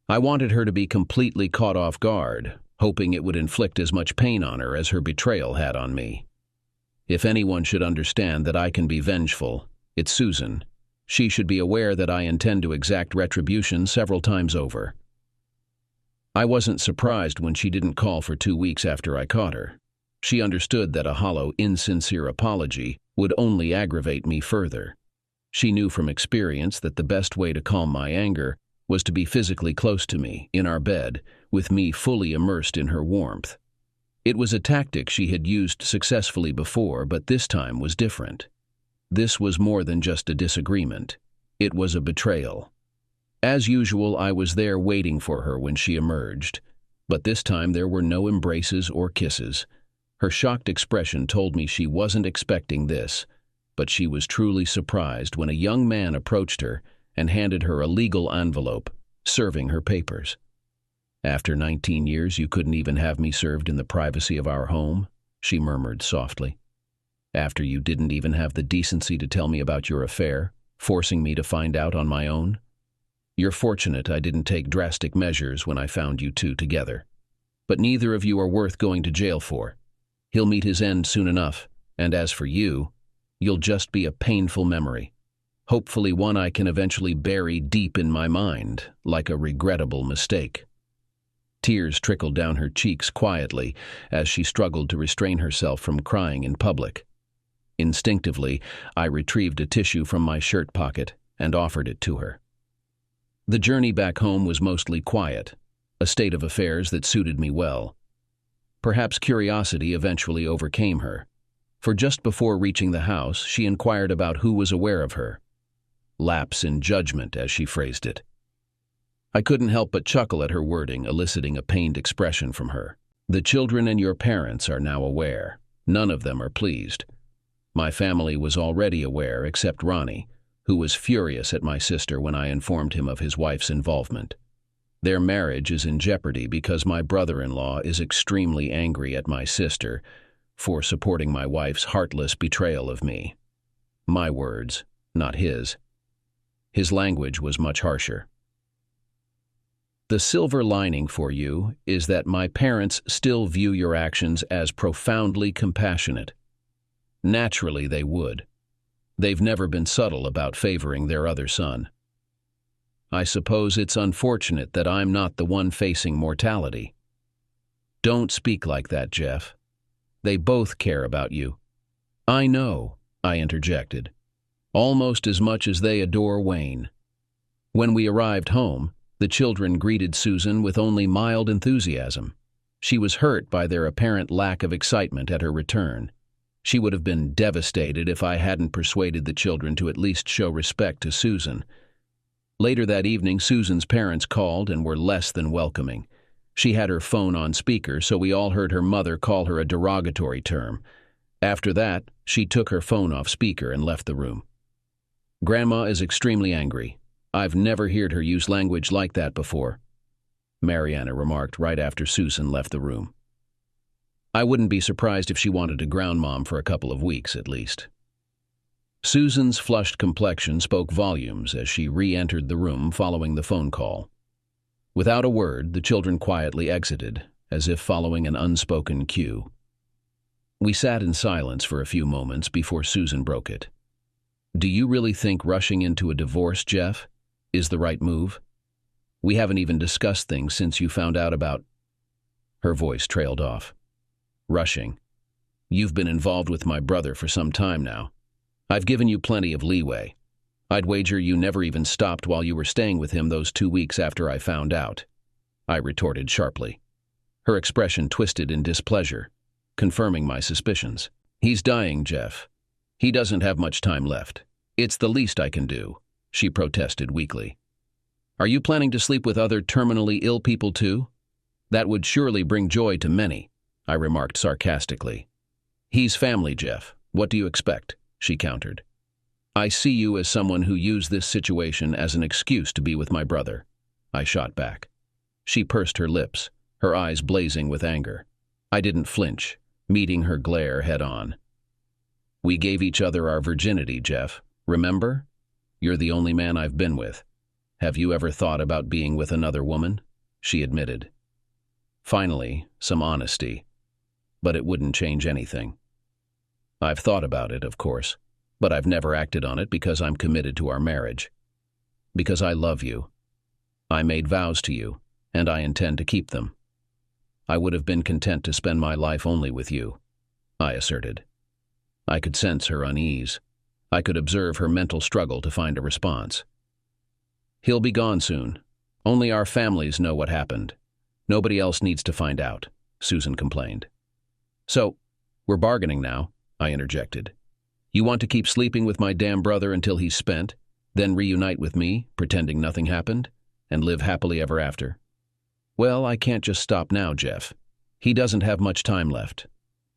I wanted her to be completely caught off guard, hoping it would inflict as much pain on her as her betrayal had on me. If anyone should understand that I can be vengeful, it's Susan. She should be aware that I intend to exact retribution several times over. I wasn't surprised when she didn't call for 2 weeks after I caught her. She understood that a hollow, insincere apology would only aggravate me further. She knew from experience that the best way to calm my anger was to be physically close to me, in our bed, with me fully immersed in her warmth. It was a tactic she had used successfully before, but this time was different. This was more than just a disagreement. It was a betrayal. As usual, I was there waiting for her when she emerged, but this time there were no embraces or kisses. Her shocked expression told me she wasn't expecting this, but she was truly surprised when a young man approached her and handed her a legal envelope, serving her papers. "After 19 years, you couldn't even have me served in the privacy of our home," she murmured softly. "After you didn't even have the decency to tell me about your affair, forcing me to find out on my own. You're fortunate I didn't take drastic measures when I found you two together. But neither of you are worth going to jail for. He'll meet his end soon enough, and as for you, you'll just be a painful memory. Hopefully one I can eventually bury deep in my mind, like a regrettable mistake." Tears trickled down her cheeks quietly as she struggled to restrain herself from crying in public. Instinctively, I retrieved a tissue from my shirt pocket and offered it to her. The journey back home was mostly quiet, a state of affairs that suited me well. Perhaps curiosity eventually overcame her, for just before reaching the house, she inquired about who was aware of her. Lapse in judgment, as she phrased it. I couldn't help but chuckle at her wording, eliciting a pained expression from her. "The children and your parents are now aware. None of them are pleased. My family was already aware, except Ronnie, who was furious at my sister when I informed him of his wife's involvement. Their marriage is in jeopardy because my brother-in-law is extremely angry at my sister for supporting my wife's heartless betrayal of me. My words, not his. His language was much harsher. The silver lining for you is that my parents still view your actions as profoundly compassionate. Naturally, they would. They've never been subtle about favoring their other son. I suppose it's unfortunate that I'm not the one facing mortality. Don't speak like that, Jeff. They both care about you. I know, I interjected, almost as much as they adore Wayne. When we arrived home, the children greeted Susan with only mild enthusiasm. She was hurt by their apparent lack of excitement at her return. She would have been devastated if I hadn't persuaded the children to at least show respect to Susan. Later that evening, Susan's parents called and were less than welcoming. She had her phone on speaker, so we all heard her mother call her a derogatory term. After that, she took her phone off speaker and left the room. Grandma is extremely angry. I've never heard her use language like that before, Mariana remarked right after Susan left the room. I wouldn't be surprised if she wanted to ground Mom for a couple of weeks at least. Susan's flushed complexion spoke volumes as she re-entered the room following the phone call. Without a word, the children quietly exited, as if following an unspoken cue. We sat in silence for a few moments before Susan broke it. Do you really think rushing into a divorce, Jeff, is the right move? We haven't even discussed things since you found out about... Her voice trailed off. Rushing. You've been involved with my brother for some time now. I've given you plenty of leeway. I'd wager you never even stopped while you were staying with him those 2 weeks after I found out, I retorted sharply. Her expression twisted in displeasure, confirming my suspicions. He's dying, Jeff. He doesn't have much time left. It's the least I can do, she protested weakly. Are you planning to sleep with other terminally ill people too? That would surely bring joy to many, I remarked sarcastically. He's family, Jeff. What do you expect? She countered. I see you as someone who used this situation as an excuse to be with my brother, I shot back. She pursed her lips, her eyes blazing with anger. I didn't flinch, meeting her glare head-on. We gave each other our virginity, Jeff. Remember? You're the only man I've been with. Have you ever thought about being with another woman? She admitted. Finally, some honesty. But it wouldn't change anything. I've thought about it, of course, but I've never acted on it because I'm committed to our marriage. Because I love you. I made vows to you, and I intend to keep them. I would have been content to spend my life only with you, I asserted. I could sense her unease. I could observe her mental struggle to find a response. He'll be gone soon. Only our families know what happened. Nobody else needs to find out, Susan complained. So, we're bargaining now, I interjected. You want to keep sleeping with my damn brother until he's spent, then reunite with me, pretending nothing happened, and live happily ever after? Well, I can't just stop now, Jeff. He doesn't have much time left.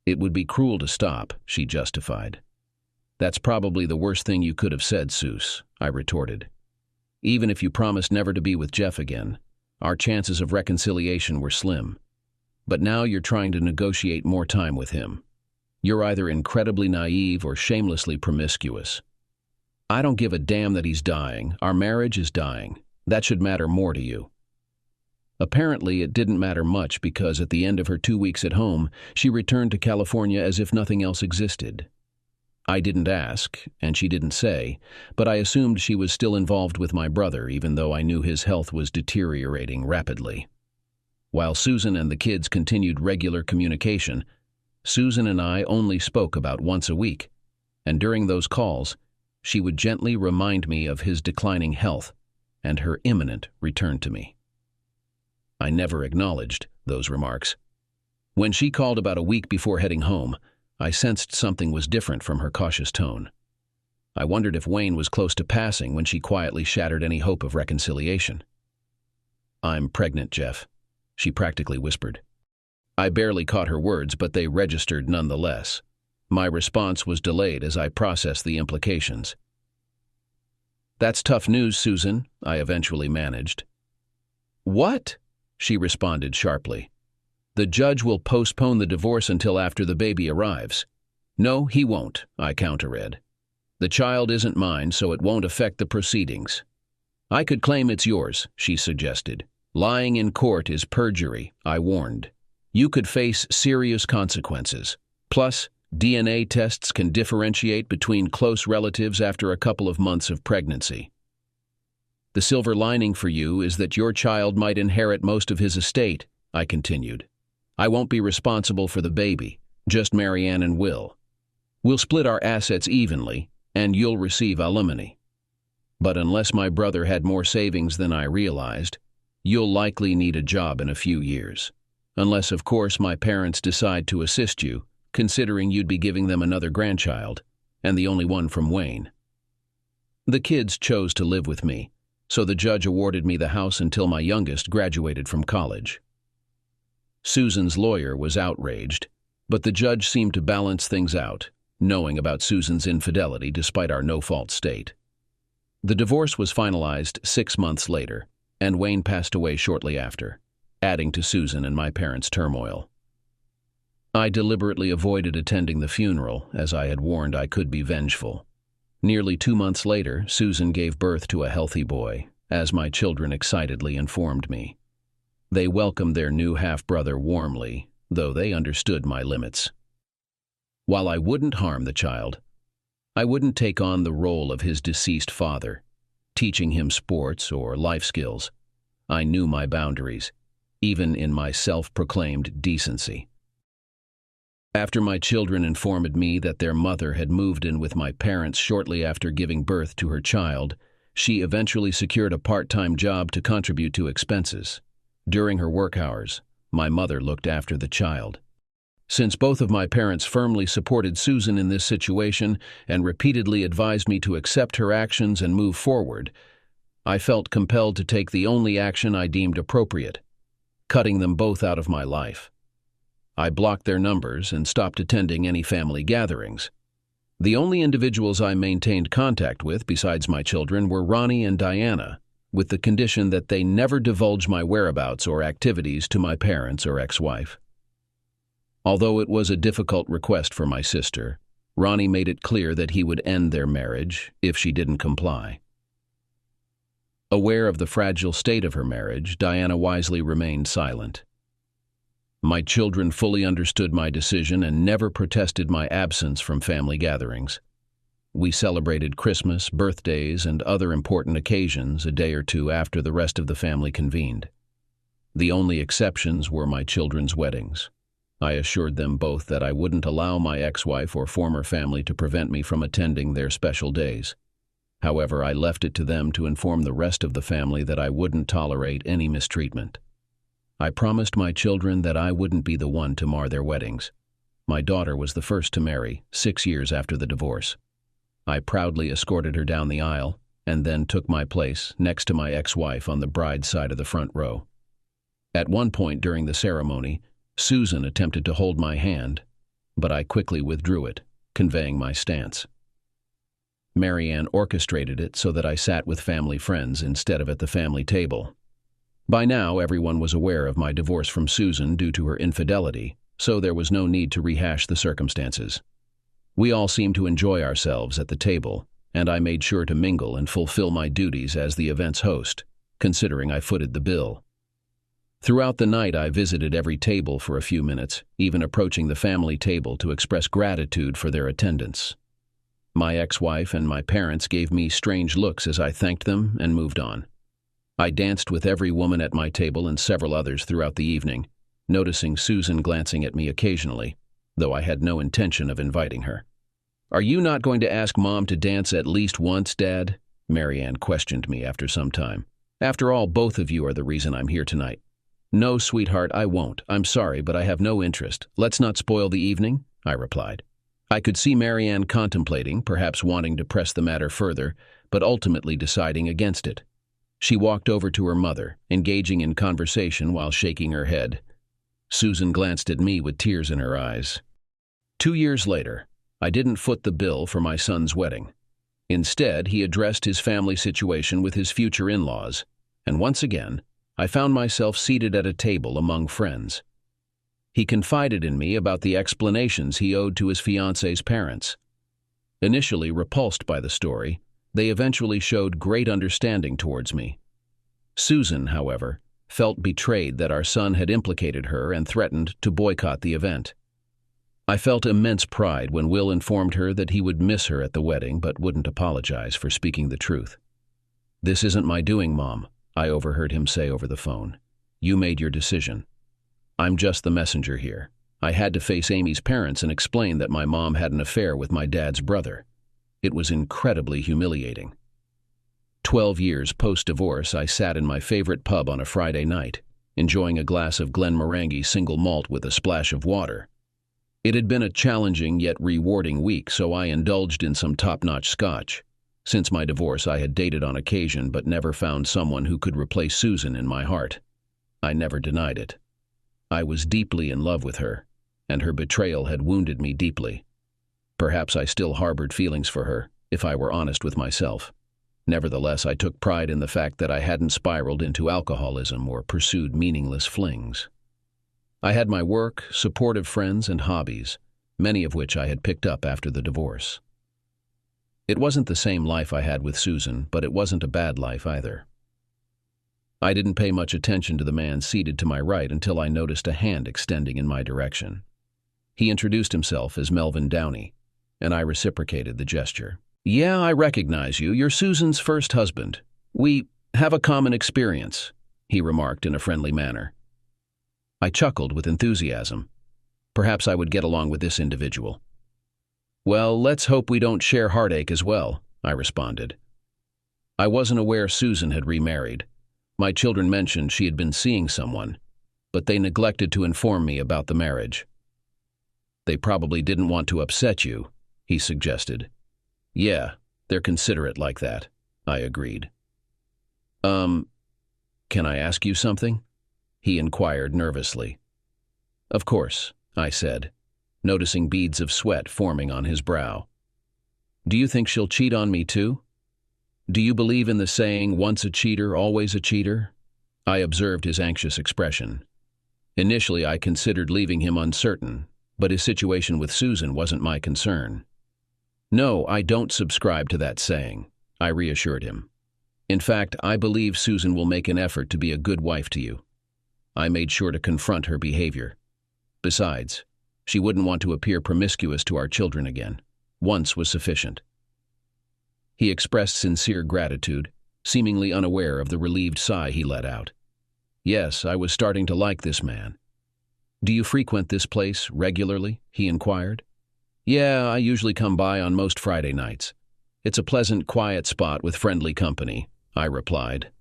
It would be cruel to stop, she justified. That's probably the worst thing you could have said, Seuss, I retorted. Even if you promised never to be with Jeff again, our chances of reconciliation were slim. But now you're trying to negotiate more time with him. You're either incredibly naive or shamelessly promiscuous. I don't give a damn that he's dying. Our marriage is dying. That should matter more to you. Apparently, it didn't matter much because at the end of her 2 weeks at home, she returned to California as if nothing else existed. I didn't ask, and she didn't say, but I assumed she was still involved with my brother, even though I knew his health was deteriorating rapidly. While Susan and the kids continued regular communication, Susan and I only spoke about once a week, and during those calls, she would gently remind me of his declining health and her imminent return to me. I never acknowledged those remarks. When she called about a week before heading home, I sensed something was different from her cautious tone. I wondered if Wayne was close to passing when she quietly shattered any hope of reconciliation. I'm pregnant, Jeff, she practically whispered. I barely caught her words, but they registered nonetheless. My response was delayed as I processed the implications. "That's tough news, Susan," I eventually managed. "What?" she responded sharply. "The judge will postpone the divorce until after the baby arrives." "No, he won't," I counter-read. "The child isn't mine, so it won't affect the proceedings." "I could claim it's yours," she suggested. "Lying in court is perjury," I warned. "You could face serious consequences. Plus, DNA tests can differentiate between close relatives after a couple of months of pregnancy. The silver lining for you is that your child might inherit most of his estate," I continued. "I won't be responsible for the baby, just Marianne and Will. We'll split our assets evenly, and you'll receive alimony. But unless my brother had more savings than I realized, you'll likely need a job in a few years. Unless, of course, my parents decide to assist you, considering you'd be giving them another grandchild, and the only one from Wayne." The kids chose to live with me, so the judge awarded me the house until my youngest graduated from college. Susan's lawyer was outraged, but the judge seemed to balance things out, knowing about Susan's infidelity despite our no-fault state. The divorce was finalized 6 months later, and Wayne passed away shortly after, adding to Susan and my parents' turmoil. I deliberately avoided attending the funeral, as I had warned I could be vengeful. Nearly 2 months later, Susan gave birth to a healthy boy, as my children excitedly informed me. They welcomed their new half-brother warmly, though they understood my limits. While I wouldn't harm the child, I wouldn't take on the role of his deceased father, teaching him sports or life skills. I knew my boundaries, even in my self-proclaimed decency. After my children informed me that their mother had moved in with my parents shortly after giving birth to her child, she eventually secured a part-time job to contribute to expenses. During her work hours, my mother looked after the child. Since both of my parents firmly supported Susan in this situation and repeatedly advised me to accept her actions and move forward, I felt compelled to take the only action I deemed appropriate, cutting them both out of my life. I blocked their numbers and stopped attending any family gatherings. The only individuals I maintained contact with besides my children were Ronnie and Diana, with the condition that they never divulge my whereabouts or activities to my parents or ex-wife. Although it was a difficult request for my sister, Ronnie made it clear that he would end their marriage if she didn't comply. Aware of the fragile state of her marriage, Diana wisely remained silent. My children fully understood my decision and never protested my absence from family gatherings. We celebrated Christmas, birthdays, and other important occasions a day or two after the rest of the family convened. The only exceptions were my children's weddings. I assured them both that I wouldn't allow my ex-wife or former family to prevent me from attending their special days. However, I left it to them to inform the rest of the family that I wouldn't tolerate any mistreatment. I promised my children that I wouldn't be the one to mar their weddings. My daughter was the first to marry, 6 years after the divorce. I proudly escorted her down the aisle and then took my place next to my ex-wife on the bride's side of the front row. At one point during the ceremony, Susan attempted to hold my hand, but I quickly withdrew it, conveying my stance. Marianne orchestrated it so that I sat with family friends instead of at the family table. By now, everyone was aware of my divorce from Susan due to her infidelity, so there was no need to rehash the circumstances. We all seemed to enjoy ourselves at the table, and I made sure to mingle and fulfill my duties as the event's host, considering I footed the bill. Throughout the night, I visited every table for a few minutes, even approaching the family table to express gratitude for their attendance. My ex-wife and my parents gave me strange looks as I thanked them and moved on. I danced with every woman at my table and several others throughout the evening, noticing Susan glancing at me occasionally, though I had no intention of inviting her. "Are you not going to ask Mom to dance at least once, Dad?" Marianne questioned me after some time. "After all, both of you are the reason I'm here tonight." "No, sweetheart, I won't. I'm sorry, but I have no interest. Let's not spoil the evening," I replied. I could see Marianne contemplating, perhaps wanting to press the matter further, but ultimately deciding against it. She walked over to her mother, engaging in conversation while shaking her head. Susan glanced at me with tears in her eyes. 2 years later, I didn't foot the bill for my son's wedding. Instead, he addressed his family situation with his future in-laws, and once again, I found myself seated at a table among friends. He confided in me about the explanations he owed to his fiancée's parents. Initially repulsed by the story, they eventually showed great understanding towards me. Susan, however, felt betrayed that our son had implicated her and threatened to boycott the event. I felt immense pride when Will informed her that he would miss her at the wedding but wouldn't apologize for speaking the truth. "This isn't my doing, Mom," I overheard him say over the phone. "You made your decision. I'm just the messenger here. I had to face Amy's parents and explain that my mom had an affair with my dad's brother. It was incredibly humiliating." 12 years post-divorce, I sat in my favorite pub on a Friday night, enjoying a glass of Glenmorangie single malt with a splash of water. It had been a challenging yet rewarding week, so I indulged in some top-notch scotch. Since my divorce, I had dated on occasion but never found someone who could replace Susan in my heart. I never denied it. I was deeply in love with her, and her betrayal had wounded me deeply. Perhaps I still harbored feelings for her, if I were honest with myself. Nevertheless, I took pride in the fact that I hadn't spiraled into alcoholism or pursued meaningless flings. I had my work, supportive friends, and hobbies, many of which I had picked up after the divorce. It wasn't the same life I had with Susan, but it wasn't a bad life either. I didn't pay much attention to the man seated to my right until I noticed a hand extending in my direction. He introduced himself as Melvin Downey, and I reciprocated the gesture. "Yeah, I recognize you. You're Susan's first husband. We have a common experience," he remarked in a friendly manner. I chuckled with enthusiasm. Perhaps I would get along with this individual. "Well, let's hope we don't share heartache as well," I responded. I wasn't aware Susan had remarried. My children mentioned she had been seeing someone, but they neglected to inform me about the marriage. "They probably didn't want to upset you," he suggested. "Yeah, they're considerate like that," I agreed. Can I ask you something?" he inquired nervously. "Of course," I said, noticing beads of sweat forming on his brow. "Do you think she'll cheat on me too? Do you believe in the saying, once a cheater, always a cheater?" I observed his anxious expression. Initially, I considered leaving him uncertain, but his situation with Susan wasn't my concern. "No, I don't subscribe to that saying," I reassured him. "In fact, I believe Susan will make an effort to be a good wife to you." I made sure to confront her behavior. Besides, she wouldn't want to appear promiscuous to our children again. Once was sufficient. He expressed sincere gratitude, seemingly unaware of the relieved sigh he let out. Yes, I was starting to like this man. "Do you frequent this place regularly?" he inquired. "Yeah, I usually come by on most Friday nights. It's a pleasant, quiet spot with friendly company," I replied.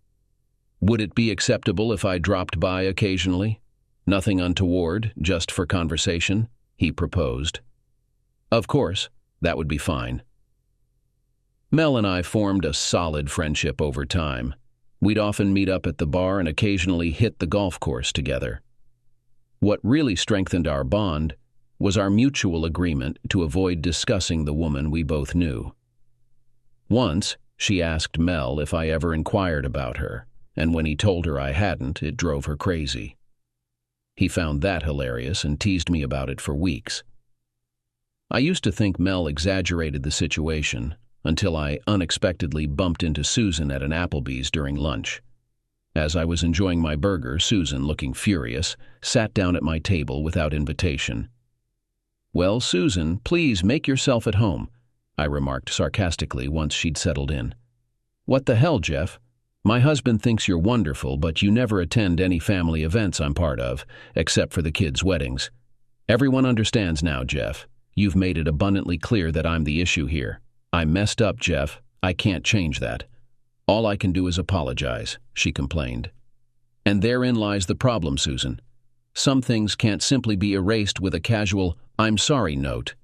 "Would it be acceptable if I dropped by occasionally? Nothing untoward, just for conversation?" he proposed. "Of course, that would be fine." Mel and I formed a solid friendship over time. We'd often meet up at the bar and occasionally hit the golf course together. What really strengthened our bond was our mutual agreement to avoid discussing the woman we both knew. Once, she asked Mel if I ever inquired about her, and when he told her I hadn't, it drove her crazy. He found that hilarious and teased me about it for weeks. I used to think Mel exaggerated the situation until I unexpectedly bumped into Susan at an Applebee's during lunch. As I was enjoying my burger, Susan, looking furious, sat down at my table without invitation. "Well, Susan, please make yourself at home," I remarked sarcastically once she'd settled in. "What the hell, Jeff? My husband thinks you're wonderful, but you never attend any family events I'm part of, except for the kids' weddings. Everyone understands now, Jeff. You've made it abundantly clear that I'm the issue here. I messed up, Jeff. I can't change that. All I can do is apologize," she complained. "And therein lies the problem, Susan. Some things can't simply be erased with a casual, 'I'm sorry' note.